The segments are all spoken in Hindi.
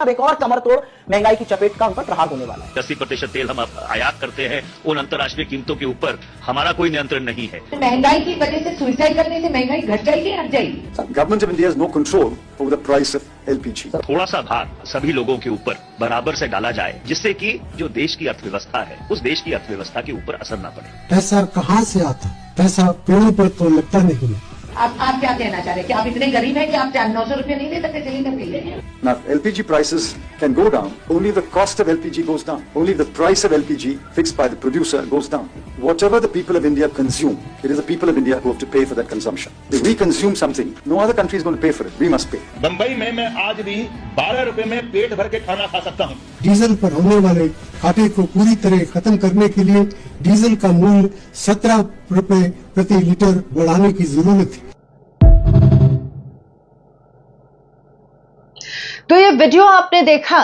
अब एक और कमर तोड़ महंगाई की चपेट का उन पर प्रहार होने वाला है। 80% तेल हम आयात करते हैं, उन अंतर्राष्ट्रीय कीमतों के ऊपर हमारा कोई नियंत्रण नहीं है। महंगाई की वजह से सुसाइड करने से महंगाई घट जाएगी, हट जाएगी। Government of India has no control over the price of LPG. थोड़ा सा भार सभी लोगों के ऊपर बराबर से डाला जाए, जिससे कि जो देश की अर्थव्यवस्था है उस देश की अर्थव्यवस्था के ऊपर असर न पड़े। पैसा कहाँ से आता? पैसा पेड़ पर तो लगता नहीं। आप क्या कहना चाह रहे हैं कि आप इतने गरीब हैं कि आप 900 रुपये नहीं दे सकते सिलेंडर के लिए? Now, LPG prices can go down. Only the cost of LPG goes down. Only the price of LPG fixed by the producer goes down. Whatever the people of India consume, it is the people of India who have to pay for that consumption. If we consume something, no other country is going to pay for it. We must pay. Bombay में मैं आज भी 12 रुपए में पेट भर के खाना खा सकता हूँ। डीजल पर होने वाले घाटे को पूरी तरह खत्म करने के लिए डीजल का मूल्य 17 रुपए प्रति लीटर बढ़ाने की जरूरत है। तो ये वीडियो आपने देखा,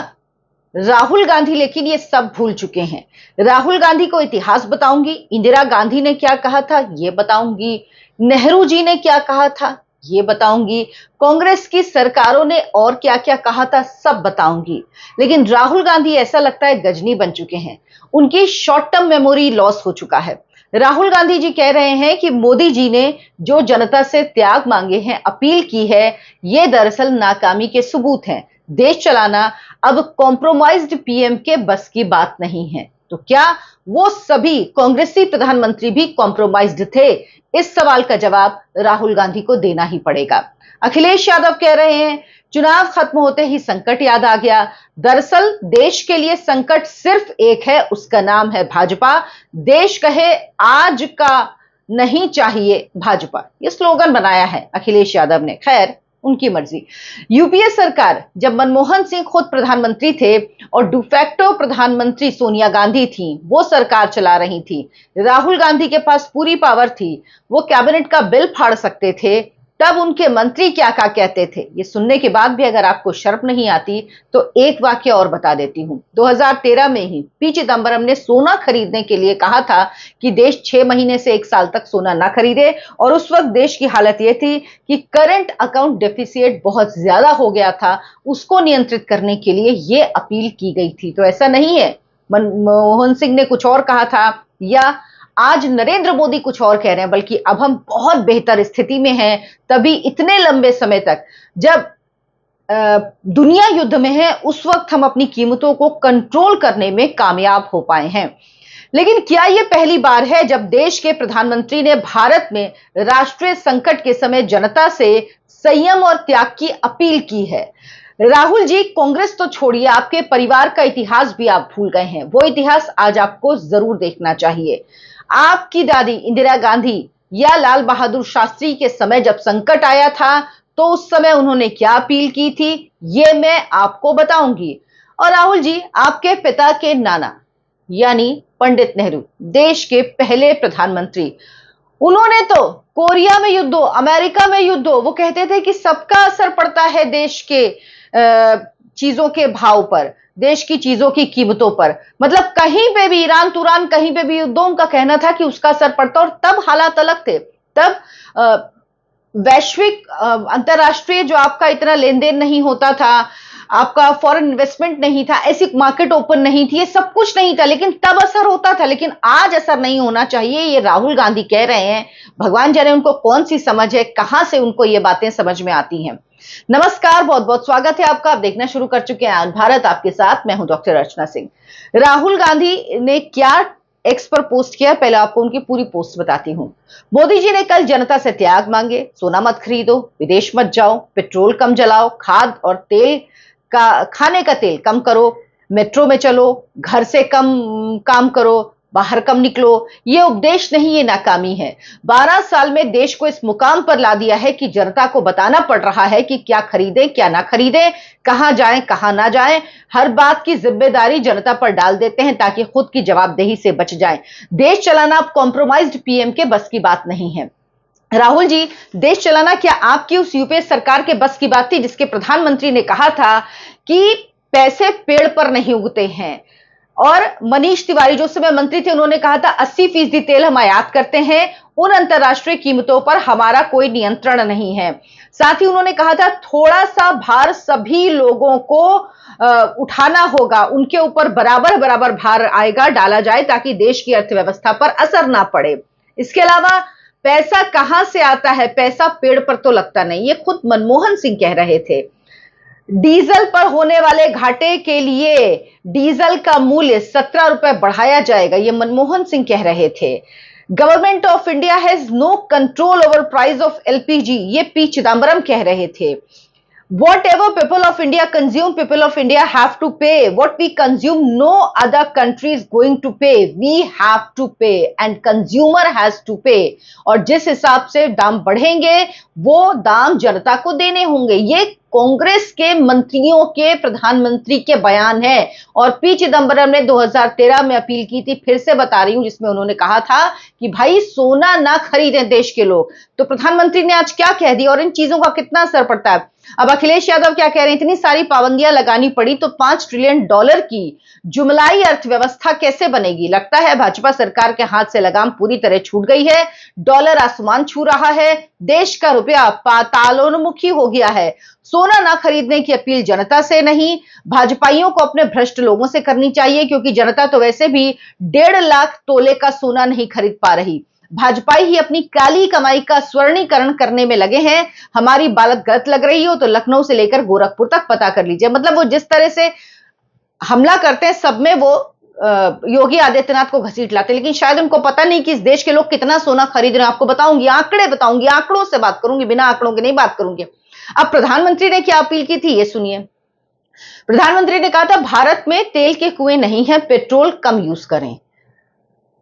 राहुल गांधी लेकिन ये सब भूल चुके हैं। राहुल गांधी को इतिहास बताऊंगी, इंदिरा गांधी ने क्या कहा था ये बताऊंगी, नेहरू जी ने क्या कहा था ये बताऊंगी, कांग्रेस की सरकारों ने और क्या क्या कहा था सब बताऊंगी। लेकिन राहुल गांधी ऐसा लगता है गजनी बन चुके हैं, उनकी शॉर्ट टर्म मेमोरी लॉस हो चुका है। राहुल गांधी जी कह रहे हैं कि मोदी जी ने जो जनता से त्याग मांगे हैं, अपील की है, ये दरअसल नाकामी के सबूत हैं। देश चलाना अब कॉम्प्रोमाइज्ड पीएम के बस की बात नहीं है। तो क्या वो सभी कांग्रेसी प्रधानमंत्री भी कॉम्प्रोमाइज्ड थे? इस सवाल का जवाब राहुल गांधी को देना ही पड़ेगा। अखिलेश यादव कह रहे हैं चुनाव खत्म होते ही संकट याद आ गया। दरअसल देश के लिए संकट सिर्फ एक है, उसका नाम है भाजपा। देश कहे आज का नहीं चाहिए भाजपा, ये स्लोगन बनाया है अखिलेश यादव ने। खैर उनकी मर्जी। यूपीए सरकार जब मनमोहन सिंह खुद प्रधानमंत्री थे और डिफैक्टो प्रधानमंत्री सोनिया गांधी थी, वो सरकार चला रही थी, राहुल गांधी के पास पूरी पावर थी, वो कैबिनेट का बिल फाड़ सकते थे, तब उनके मंत्री क्या क्या कहते थे ये सुनने के बाद भी अगर आपको शर्म नहीं आती तो एक वाक्य और बता देती हूं। 2013 में ही पी चिदंबरम ने सोना खरीदने के लिए कहा था कि देश 6 महीने से 1 साल तक सोना ना खरीदे, और उस वक्त देश की हालत यह थी कि करंट अकाउंट डेफिसिट बहुत ज्यादा हो गया था, उसको नियंत्रित करने के लिए यह अपील की गई थी। तो ऐसा नहीं है मनमोहन सिंह ने कुछ और कहा था या आज नरेंद्र मोदी कुछ और कह रहे हैं, बल्कि अब हम बहुत बेहतर स्थिति में हैं, तभी इतने लंबे समय तक जब दुनिया युद्ध में है उस वक्त हम अपनी कीमतों को कंट्रोल करने में कामयाब हो पाए हैं। लेकिन क्या यह पहली बार है जब देश के प्रधानमंत्री ने भारत में राष्ट्रीय संकट के समय जनता से संयम और त्याग की अपील की है? राहुल जी, कांग्रेस तो छोड़िए, आपके परिवार का इतिहास भी आप भूल गए हैं। वो इतिहास आज आपको जरूर देखना चाहिए। आपकी दादी इंदिरा गांधी या लाल बहादुर शास्त्री के समय जब संकट आया था तो उस समय उन्होंने क्या अपील की थी ये मैं आपको बताऊंगी। और राहुल जी, आपके पिता के नाना यानी पंडित नेहरू, देश के पहले प्रधानमंत्री, उन्होंने तो कोरिया में युद्ध हो, अमेरिका में युद्ध हो, वो कहते थे कि सबका असर पड़ता है देश के चीजों के भाव पर, देश की चीजों की कीमतों पर। मतलब कहीं पे भी ईरान तुरान कहीं पे भी युद्धों का कहना था कि उसका असर पड़ता, और तब हालात अलग थे। तब वैश्विक अंतरराष्ट्रीय जो आपका इतना लेन देन नहीं होता था, आपका फॉरेन इन्वेस्टमेंट नहीं था, ऐसी मार्केट ओपन नहीं थी, ये सब कुछ नहीं था, लेकिन तब असर होता था। लेकिन आज असर नहीं होना चाहिए, ये राहुल गांधी कह रहे हैं। भगवान जाने उनको कौन सी समझ है, कहां से उनको ये बातें समझ में आती हैं। नमस्कार, बहुत बहुत स्वागत है आपका। आप देखना शुरू कर चुके हैं आज भारत आपके साथ, मैं हूं डॉक्टर अर्चना सिंह। राहुल गांधी ने क्या एक्स पर पोस्ट किया, पहले आपको उनकी पूरी पोस्ट बताती हूं। मोदी जी ने कल जनता से त्याग मांगे, सोना मत खरीदो, विदेश मत जाओ, पेट्रोल कम जलाओ, खाद और तेल का खाने का तेल कम करो, मेट्रो में चलो, घर से कम काम करो, बाहर कम निकलो। ये उपदेश नहीं, ये नाकामी है। 12 साल में देश को इस मुकाम पर ला दिया है कि जनता को बताना पड़ रहा है कि क्या खरीदें क्या ना खरीदें, कहां जाएं कहां ना जाएं। हर बात की जिम्मेदारी जनता पर डाल देते हैं ताकि खुद की जवाबदेही से बच जाएं। देश चलाना अब कॉम्प्रोमाइज्ड पीएम के बस की बात नहीं है। राहुल जी, देश चलाना क्या आपकी उस यूपीए सरकार के बस की बात थी जिसके प्रधानमंत्री ने कहा था कि पैसे पेड़ पर नहीं उगते हैं? और मनीष तिवारी जो समय मंत्री थे, उन्होंने कहा था 80% तेल हम आयात करते हैं, उन अंतर्राष्ट्रीय कीमतों पर हमारा कोई नियंत्रण नहीं है। साथ ही उन्होंने कहा था थोड़ा सा भार सभी लोगों को उठाना होगा, उनके ऊपर बराबर बराबर भार आएगा, डाला जाए ताकि देश की अर्थव्यवस्था पर असर ना पड़े। इसके अलावा पैसा कहां से आता है, पैसा पेड़ पर तो लगता नहीं, ये खुद मनमोहन सिंह कह रहे थे। डीजल पर होने वाले घाटे के लिए डीजल का मूल्य 17 रुपए बढ़ाया जाएगा, ये मनमोहन सिंह कह रहे थे। Government of India has no control over price of LPG, ये पी चिदम्बरम कह रहे थे। Whatever people of India consume, people of India have to pay. What we consume, no other country is going to pay. We have to pay and consumer has to pay. और जिस हिसाब से दाम बढ़ेंगे वो दाम जनता को देने होंगे। ये कांग्रेस के मंत्रियों के प्रधानमंत्री के बयान है और पी चिदम्बरम ने 2013 में अपील की थी, फिर से बता रही हूं, जिसमें उन्होंने कहा था कि भाई सोना ना खरीदें देश के लोग। तो प्रधानमंत्री ने आज क्या कह दिया और इन चीजों का कितना असर पड़ता है। अब अखिलेश यादव क्या कह रहे हैं, इतनी सारी पाबंदियां लगानी पड़ी तो $5 ट्रिलियन की जुमलाई अर्थव्यवस्था कैसे बनेगी। लगता है भाजपा सरकार के हाथ से लगाम पूरी तरह छूट गई है, डॉलर आसमान छू रहा है, देश का रुपया पातालोन्मुखी हो गया है। सोना ना खरीदने की अपील जनता से नहीं, भाजपाइयों को अपने भ्रष्ट लोगों से करनी चाहिए, क्योंकि जनता तो वैसे भी 1.5 लाख तोले का सोना नहीं खरीद पा रही। भाजपाई ही अपनी काली कमाई का स्वर्णीकरण करने में लगे हैं। हमारी बात गलत लग रही हो तो लखनऊ से लेकर गोरखपुर तक पता कर लीजिए। मतलब वो जिस तरह से हमला करते हैं सब में वो योगी आदित्यनाथ को घसीट लाते हैं, लेकिन शायद उनको पता नहीं कि इस देश के लोग कितना सोना खरीद रहे हैं। आपको बताऊंगी, आंकड़े बताऊंगी, आंकड़ों से बात करूंगी, बिना आंकड़ों के नहीं बात करूंगी। अब प्रधानमंत्री ने क्या अपील की थी ये सुनिए। प्रधानमंत्री ने कहा था भारत में तेल के कुएं नहीं है, पेट्रोल कम यूज करें।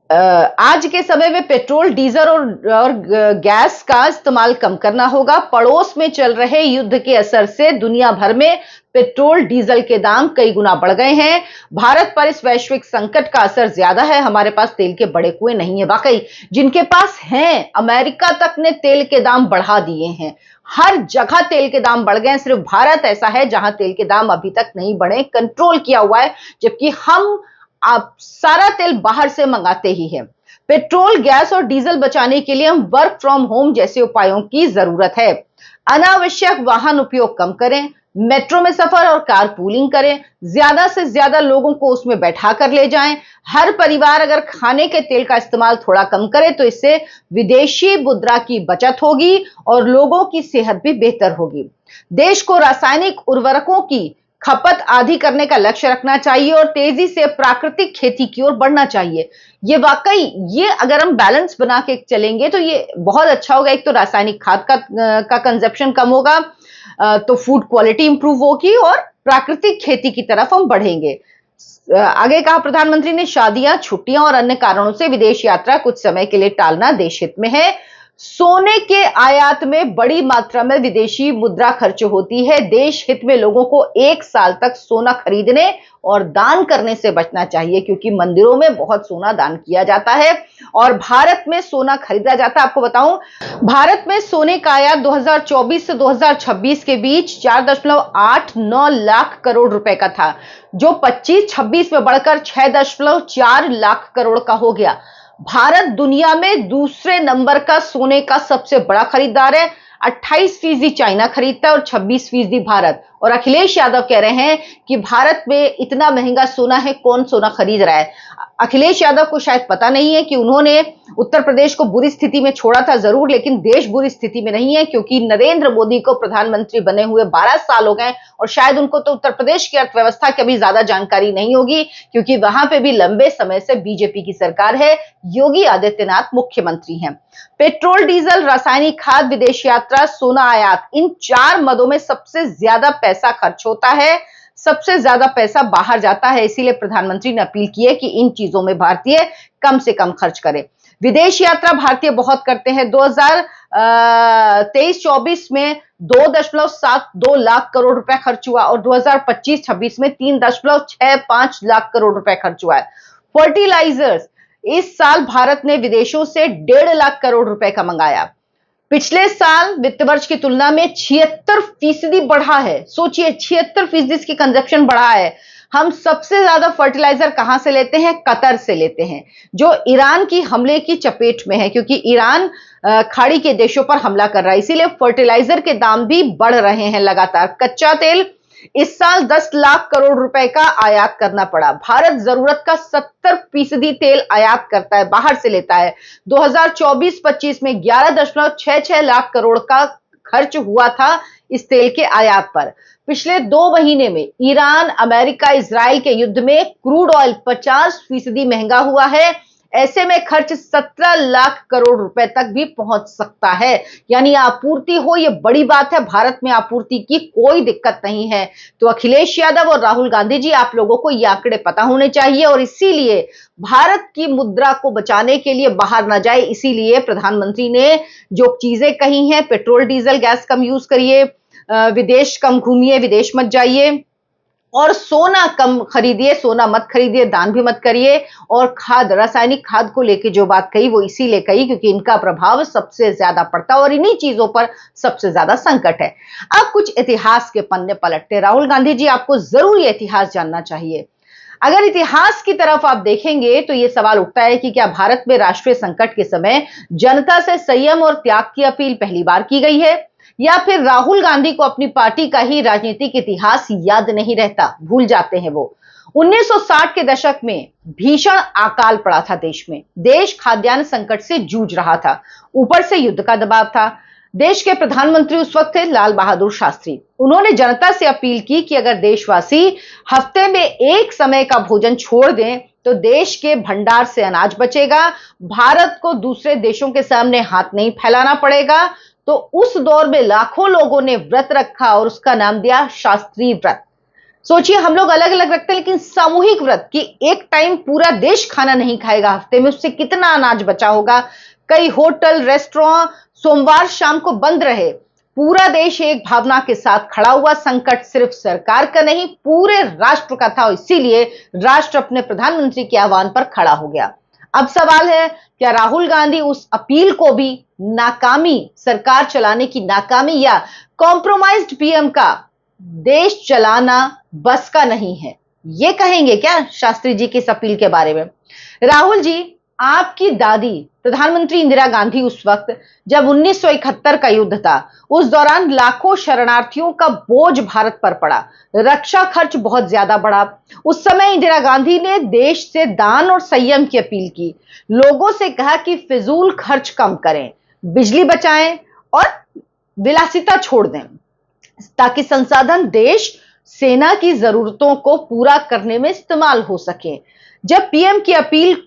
आज के समय में पेट्रोल, डीजल और गैस का इस्तेमाल कम करना होगा। पड़ोस में चल रहे युद्ध के असर से दुनिया भर में पेट्रोल डीजल के दाम कई गुना बढ़ गए हैं। भारत पर इस वैश्विक संकट का असर ज्यादा है। हमारे पास तेल के बड़े कुएं नहीं है। वाकई जिनके पास हैं, अमेरिका तक ने तेल के दाम बढ़ा दिए हैं। हर जगह तेल के दाम बढ़ गए हैं। सिर्फ भारत ऐसा है जहां तेल के दाम अभी तक नहीं बढ़े, कंट्रोल किया हुआ है, जबकि हम आप सारा तेल बाहर से मंगाते ही हैं। पेट्रोल, गैस और डीजल बचाने के लिए हम वर्क फ्रॉम होम जैसे उपायों की जरूरत है। अनावश्यक वाहन उपयोग कम करें, मेट्रो में सफर और कार पूलिंग करें, ज्यादा से ज्यादा लोगों को उसमें बैठा कर ले जाएं। हर परिवार अगर खाने के तेल का इस्तेमाल थोड़ा कम करे तो इससे विदेशी मुद्रा की बचत होगी और लोगों की सेहत भी बेहतर होगी। देश को रासायनिक उर्वरकों की खपत आधी करने का लक्ष्य रखना चाहिए और तेजी से प्राकृतिक खेती की ओर बढ़ना चाहिए। ये वाकई, ये अगर हम बैलेंस बना के चलेंगे तो ये बहुत अच्छा होगा। एक तो रासायनिक खाद का कंजप्शन कम होगा, तो फूड क्वालिटी इंप्रूव होगी और प्राकृतिक खेती की तरफ हम बढ़ेंगे। आगे कहा प्रधानमंत्री ने, शादियां, छुट्टियां और अन्य कारणों से विदेश यात्रा कुछ समय के लिए टालना देश हित में है। सोने के आयात में बड़ी मात्रा में विदेशी मुद्रा खर्च होती है। देश हित में लोगों को 1 साल तक सोना खरीदने और दान करने से बचना चाहिए, क्योंकि मंदिरों में बहुत सोना दान किया जाता है और भारत में सोना खरीदा जाता है। आपको बताऊं, भारत में सोने का आयात 2024 से 2026 के बीच 4.89 लाख करोड़ रुपए का था, जो 25-26 में बढ़कर 6.4 लाख करोड़ का हो गया। भारत दुनिया में दूसरे नंबर का सोने का सबसे बड़ा खरीदार है। 28% चाइना खरीदता है और 26% भारत। और अखिलेश यादव कह रहे हैं कि भारत में इतना महंगा सोना है, कौन सोना खरीद रहा है। अखिलेश यादव को शायद पता नहीं है कि उन्होंने उत्तर प्रदेश को बुरी स्थिति में छोड़ा था जरूर, लेकिन देश बुरी स्थिति में नहीं है, क्योंकि नरेंद्र मोदी को प्रधानमंत्री बने हुए 12 साल हो गए और शायद उनको तो उत्तर प्रदेश की अर्थव्यवस्था की अभी ज्यादा जानकारी नहीं होगी, क्योंकि वहां पे भी लंबे समय से बीजेपी की सरकार है, योगी आदित्यनाथ मुख्यमंत्री हैं। पेट्रोल, डीजल, रासायनिक खाद, विदेश यात्रा, सोना आयात, इन 4 मदों में सबसे ज्यादा पैसा खर्च होता है, सबसे ज्यादा पैसा बाहर जाता है। इसीलिए प्रधानमंत्री ने अपील की है कि इन चीजों में भारतीय कम से कम खर्च करें। विदेश यात्रा भारतीय बहुत करते हैं। 2023-24 में 2.72 लाख करोड़ रुपए खर्च हुआ और 2025-26 में 3.65 लाख करोड़ रुपए खर्च हुआ है। फर्टिलाइजर्स, इस साल भारत ने विदेशों से 1.5 लाख करोड़ रुपए का मंगाया। पिछले साल वित्त वर्ष की तुलना में 76% बढ़ा है। सोचिए, 76% इसकी कंजप्शन बढ़ा है। हम सबसे ज्यादा फर्टिलाइजर कहां से लेते हैं? कतर से लेते हैं, जो ईरान की हमले की चपेट में है, क्योंकि ईरान खाड़ी के देशों पर हमला कर रहा है, इसीलिए फर्टिलाइजर के दाम भी बढ़ रहे हैं लगातार। कच्चा तेल इस साल 10 लाख करोड़ रुपए का आयात करना पड़ा। भारत जरूरत का 70% तेल आयात करता है, बाहर से लेता है। 2024-25 में 11.66 लाख करोड़ का खर्च हुआ था इस तेल के आयात पर। पिछले 2 महीने में ईरान, अमेरिका, इजराइल के युद्ध में क्रूड ऑयल 50% महंगा हुआ है। ऐसे में खर्च 17 लाख करोड़ रुपए तक भी पहुंच सकता है। यानी आपूर्ति हो, यह बड़ी बात है। भारत में आपूर्ति की कोई दिक्कत नहीं है। तो अखिलेश यादव और राहुल गांधी जी, आप लोगों को ये आंकड़े पता होने चाहिए और इसीलिए भारत की मुद्रा को बचाने के लिए बाहर ना जाए, इसीलिए प्रधानमंत्री ने जो चीजें कही हैं, पेट्रोल, डीजल, गैस कम यूज करिए, विदेश कम घूमिए, विदेश मत जाइए, और सोना कम खरीदिए, सोना मत खरीदिए, दान भी मत करिए, और खाद, रासायनिक खाद को लेके जो बात कही वो इसीलिए कही क्योंकि इनका प्रभाव सबसे ज्यादा पड़ता है और इन्हीं चीजों पर सबसे ज्यादा संकट है। अब कुछ इतिहास के पन्ने पलटते। राहुल गांधी जी, आपको जरूर ये इतिहास जानना चाहिए। अगर इतिहास की तरफ आप देखेंगे तो यह सवाल उठता है कि क्या भारत में राष्ट्रीय संकट के समय जनता से संयम और त्याग की अपील पहली बार की गई है, या फिर राहुल गांधी को अपनी पार्टी का ही राजनीतिक इतिहास याद नहीं रहता, भूल जाते हैं वो। 1960 के दशक में भीषण अकाल पड़ा था देश में। देश खाद्यान्न संकट से जूझ रहा था, ऊपर से युद्ध का दबाव था। देश के प्रधानमंत्री उस वक्त थे लाल बहादुर शास्त्री। उन्होंने जनता से अपील की कि अगर देशवासी हफ्ते में एक समय का भोजन छोड़ दें तो देश के भंडार से अनाज बचेगा, भारत को दूसरे देशों के सामने हाथ नहीं फैलाना पड़ेगा। तो उस दौर में लाखों लोगों ने व्रत रखा और उसका नाम दिया शास्त्री व्रत। सोचिए, हम लोग अलग अलग रखते हैं, लेकिन सामूहिक व्रत कि एक टाइम पूरा देश खाना नहीं खाएगा हफ्ते में, उससे कितना अनाज बचा होगा। कई होटल, रेस्टोरेंट सोमवार शाम को बंद रहे। पूरा देश एक भावना के साथ खड़ा हुआ। संकट सिर्फ सरकार का नहीं, पूरे राष्ट्र का था, इसीलिए राष्ट्र अपने प्रधानमंत्री के आह्वान पर खड़ा हो गया। अब सवाल है, क्या राहुल गांधी उस अपील को भी नाकामी, सरकार चलाने की नाकामी या कॉम्प्रोमाइज्ड पीएम का देश चलाना बस का नहीं है, ये कहेंगे क्या शास्त्री जी की इस अपील के बारे में? राहुल जी, आपकी दादी प्रधानमंत्री इंदिरा गांधी उस वक्त जब 1971 का युद्ध था, उस दौरान लाखों शरणार्थियों का बोझ भारत पर पड़ा, रक्षा खर्च बहुत ज्यादा बढ़ा। उस समय इंदिरा गांधी ने देश से दान और संयम की अपील की, लोगों से कहा कि फिजूल खर्च कम करें, बिजली बचाएं और विलासिता छोड़ दें, ताकि संसाधन देश सेना की जरूरतों को पूरा करने में इस्तेमाल हो सके। जब पीएम की अपील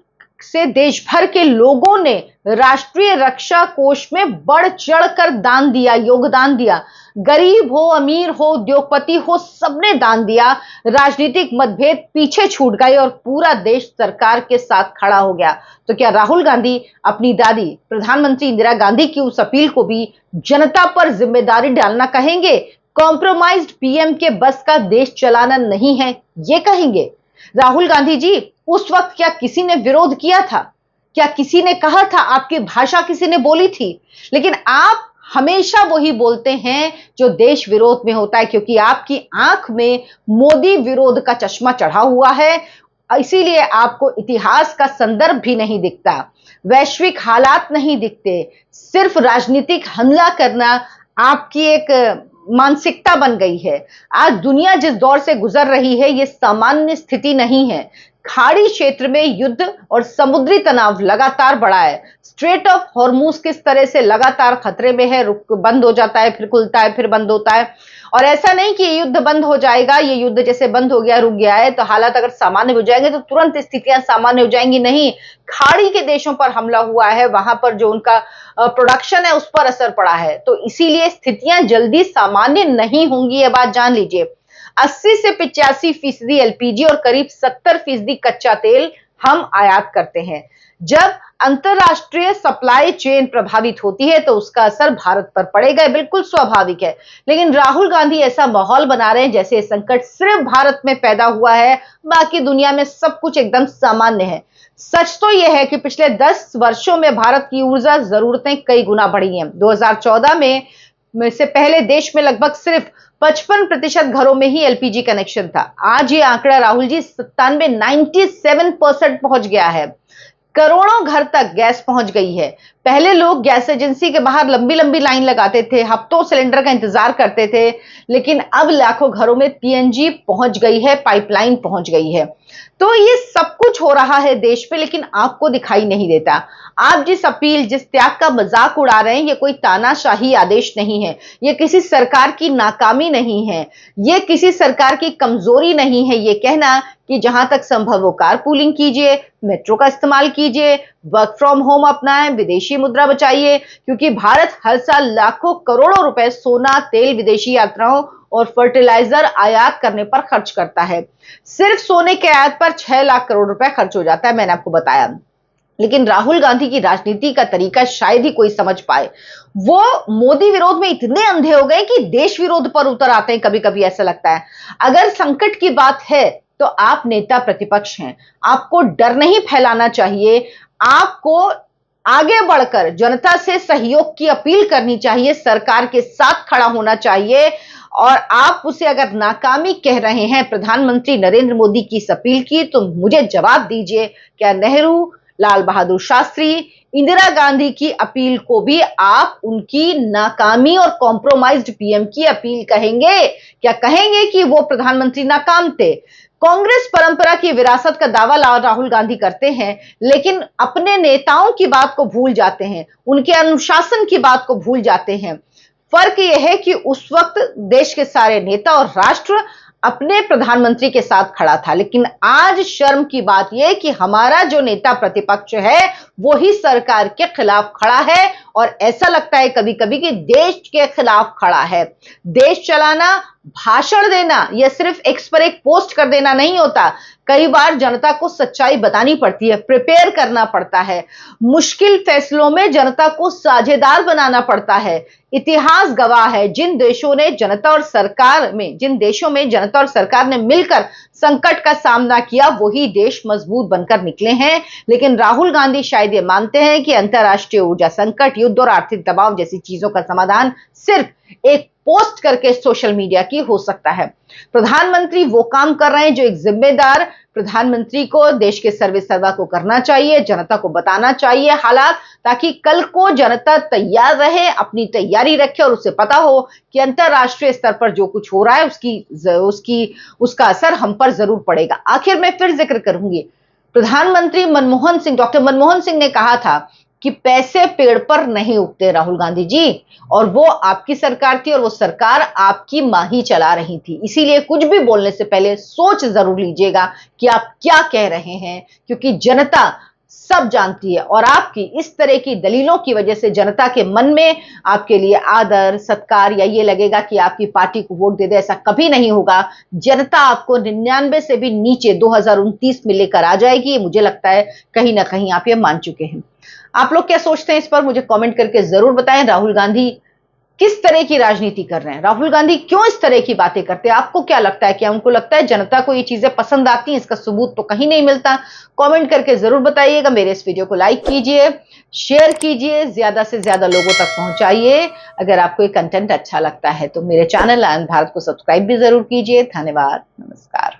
से देश भर के लोगों ने राष्ट्रीय रक्षा कोष में बढ़ चढ़कर दान दिया, योगदान दिया। गरीब हो, अमीर हो, उद्योगपति हो, सबने दान दिया। राजनीतिक मतभेद पीछे छूट गए और पूरा देश सरकार के साथ खड़ा हो गया। तो क्या राहुल गांधी अपनी दादी प्रधानमंत्री इंदिरा गांधी की उस अपील को भी जनता पर जिम्मेदारी डालना कहेंगे? कॉम्प्रोमाइज्ड पीएम के बस का देश चलाना नहीं है, ये कहेंगे? राहुल गांधी जी, उस वक्त क्या किसी ने विरोध किया था? क्या किसी ने कहा था? आपकी भाषा किसी ने बोली थी? लेकिन आप हमेशा वही बोलते हैं जो देश विरोध में होता है, क्योंकि आपकी आंख में मोदी विरोध का चश्मा चढ़ा हुआ है। इसीलिए आपको इतिहास का संदर्भ भी नहीं दिखता, वैश्विक हालात नहीं दिखते, सिर्फ राजनीतिक हमला करना आपकी एक मानसिकता बन गई है। आज दुनिया जिस दौर से गुजर रही है, यह सामान्य स्थिति नहीं है। खाड़ी क्षेत्र में युद्ध और समुद्री तनाव लगातार बढ़ा है। स्ट्रेट ऑफ हॉर्मूज किस तरह से लगातार खतरे में है, बंद हो जाता है, फिर खुलता है, फिर बंद होता है। और ऐसा नहीं कि ये युद्ध बंद हो जाएगा, ये युद्ध जैसे बंद हो गया, रुक गया है, तो हालात अगर सामान्य हो जाएंगे तो तुरंत स्थितियां सामान्य हो जाएंगी। नहीं, खाड़ी के देशों पर हमला हुआ है, वहां पर जो उनका प्रोडक्शन है उस पर असर पड़ा है, तो इसीलिए स्थितियां जल्दी सामान्य नहीं होंगी, ये बात जान लीजिए। 80 से 85% एलपीजी और करीब 70% कच्चा तेल हम आयात करते हैं। जब अंतरराष्ट्रीय सप्लाई चेन प्रभावित होती है तो उसका असर भारत पर पड़ेगा, बिल्कुल स्वाभाविक है। लेकिन राहुल गांधी ऐसा माहौल बना रहे हैं जैसे संकट सिर्फ भारत में पैदा हुआ है, बाकी दुनिया में सब कुछ एकदम सामान्य है। सच तो यह है कि पिछले 10 वर्षों में भारत की ऊर्जा जरूरतें कई गुना बढ़ी हैं। 2014 में से पहले देश में लगभग सिर्फ 55% घरों में ही एलपीजी कनेक्शन था। आज ये आंकड़ा राहुल जी 97% पहुंच गया है। करोड़ों घर तक गैस पहुंच गई है। पहले लोग गैस एजेंसी के बाहर लंबी लंबी लाइन लगाते थे, हफ्तों सिलेंडर का इंतजार करते थे, लेकिन अब लाखों घरों में पीएनजी पहुंच गई है, पाइपलाइन पहुंच गई है। तो ये सब कुछ हो रहा है देश पे, लेकिन आपको दिखाई नहीं देता। आप जिस अपील, जिस त्याग का मजाक उड़ा रहे हैं, ये कोई तानाशाही आदेश नहीं है, ये किसी सरकार की नाकामी नहीं है, ये किसी सरकार की कमजोरी नहीं है। ये कहना कि जहां तक संभव हो कार पूलिंग कीजिए, मेट्रो का इस्तेमाल कीजिए, वर्क फ्रॉम होम अपनाएं, विदेशी मुद्रा बचाइए, क्योंकि भारत हर साल लाखों करोड़ों रुपए सोना, तेल, विदेशी यात्राओं और फर्टिलाइजर आयात करने पर खर्च करता है। सिर्फ सोने के आयात पर 6 लाख करोड़ रुपए खर्च हो जाता है, मैंने आपको बताया। लेकिन राहुल गांधी की राजनीति का तरीका शायद ही कोई समझ पाए। वो मोदी विरोध में इतने अंधे हो गए कि देश विरोध पर उतर आते हैं, कभी कभी ऐसा लगता है। अगर संकट की बात है तो आप नेता प्रतिपक्ष हैं, आपको डर नहीं फैलाना चाहिए, आपको आगे बढ़कर जनता से सहयोग की अपील करनी चाहिए, सरकार के साथ खड़ा होना चाहिए। और आप उसे अगर नाकामी कह रहे हैं प्रधानमंत्री नरेंद्र मोदी की इस अपील की, तो मुझे जवाब दीजिए, क्या नेहरू, लाल बहादुर शास्त्री, इंदिरा गांधी की अपील को भी आप उनकी नाकामी और कॉम्प्रोमाइज्ड पीएम की अपील कहेंगे? क्या कहेंगे कि वो प्रधानमंत्री नाकाम थे? कांग्रेस परंपरा की विरासत का दावा राहुल गांधी करते हैं, लेकिन अपने नेताओं की बात को भूल जाते हैं, उनके अनुशासन की बात को भूल जाते हैं। फर्क यह है कि उस वक्त देश के सारे नेता और राष्ट्र अपने प्रधानमंत्री के साथ खड़ा था, लेकिन आज शर्म की बात यह कि हमारा जो नेता प्रतिपक्ष है वो ही सरकार के खिलाफ खड़ा है, और ऐसा लगता है कभी कभी कि देश के खिलाफ खड़ा है। देश चलाना, भाषण देना, यह सिर्फ एक्स पर एक पोस्ट कर देना नहीं होता। कई बार जनता को सच्चाई बतानी पड़ती है, प्रिपेयर करना पड़ता है, मुश्किल फैसलों में जनता को साझेदार बनाना पड़ता है। इतिहास गवाह है, जिन देशों में जनता और सरकार ने मिलकर संकट का सामना किया, वही देश मजबूत बनकर निकले हैं। लेकिन राहुल गांधी शायद ये मानते हैं कि अंतर्राष्ट्रीय ऊर्जा संकट, युद्ध और आर्थिक दबाव जैसी चीजों का समाधान सिर्फ एक पोस्ट करके सोशल मीडिया की हो सकता है। प्रधानमंत्री वो काम कर रहे हैं जो एक जिम्मेदार प्रधानमंत्री को, देश के सर्वे सर्वा को करना चाहिए, जनता को बताना चाहिए हालात, ताकि कल को जनता तैयार रहे, अपनी तैयारी रखे और उसे पता हो कि अंतरराष्ट्रीय स्तर पर जो कुछ हो रहा है उसका असर हम पर जरूर पड़ेगा। आखिर में फिर जिक्र करूंगी, प्रधानमंत्री डॉक्टर मनमोहन सिंह ने कहा था कि पैसे पेड़ पर नहीं उगते राहुल गांधी जी, और वो आपकी सरकार थी और वो सरकार आपकी मां ही चला रही थी। इसीलिए कुछ भी बोलने से पहले सोच जरूर लीजिएगा कि आप क्या कह रहे हैं, क्योंकि जनता सब जानती है, और आपकी इस तरह की दलीलों की वजह से जनता के मन में आपके लिए आदर, सत्कार या ये लगेगा कि आपकी पार्टी को वोट दे दे, ऐसा कभी नहीं होगा। जनता आपको 99 से भी नीचे 2029 में लेकर आ जाएगी, ये मुझे लगता है कहीं ना कहीं आप ये मान चुके हैं। आप लोग क्या सोचते हैं इस पर मुझे कमेंट करके जरूर बताएं। राहुल गांधी किस तरह की राजनीति कर रहे हैं, राहुल गांधी क्यों इस तरह की बातें करते हैं? आपको क्या लगता है, क्या उनको लगता है जनता को ये चीजें पसंद आती हैं? इसका सबूत तो कहीं नहीं मिलता। कमेंट करके जरूर बताइएगा। मेरे इस वीडियो को लाइक कीजिए, शेयर कीजिए, ज्यादा से ज्यादा लोगों तक पहुंचाइए। अगर आपको ये कंटेंट अच्छा लगता है तो मेरे चैनल आनंद भारत को सब्सक्राइब भी जरूर कीजिए। धन्यवाद, नमस्कार।